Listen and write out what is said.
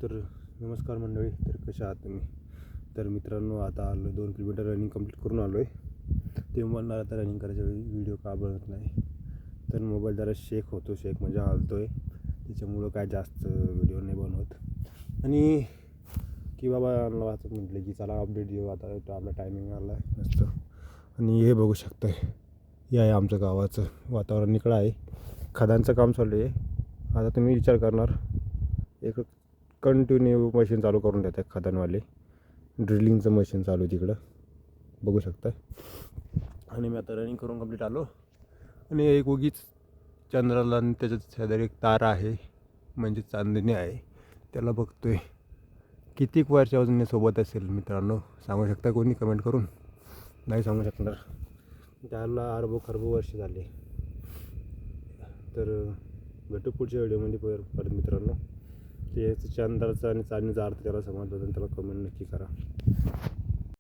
तर नमस्कार मंडळी. तर कशा आहात तुम्ही? तर मित्रांनो, आता आलो 2 किलोमीटर रनिंग कंप्लीट करून आलो आहे. ते म्हणणार आता रनिंग करायच्या वेळी व्हिडिओ का बनत नाही. तर मोबाईल जरा शेक होतो, शेक म्हणजे हालतो आहे, त्याच्यामुळं काय जास्त व्हिडिओ नाही बनवत. आणि की बाबा वाचत म्हटलं की चला अपडेट देऊ, आता आपला टायमिंग आला आहे मस्त. आणि हे बघू शकता, हे आहे आमचं गावाचं वातावरण. इकडं आहे खदानचं काम चालू आहे. आता तुम्ही विचार करणार, एक कंटिन्यू मशीन चालू करून देत आहे खदानवाले. ड्रिलिंगचं मशीन चालू आहे तिकडं, बघू शकता. आणि मी आता रनिंग करून कंप्लीट आलो. आणि एक उगीच चंद्राला आणि त्याच्यात शेजारी एक तारा आहे, म्हणजे चांदणी आहे, त्याला बघतोय. कितीक वर्षापासून सोबत असेल मित्रांनो, सांगू शकता कोणी कमेंट करून? नाही सांगू शकणार. त्याला खरबो वर्ष झाले. तर भेटू पुढच्या व्हिडिओमध्ये परत मित्रांनो. ते चंद्राचा आणि चांदणीचा अर्थ त्याला समजलं तर त्याला कमेंट नक्की करा.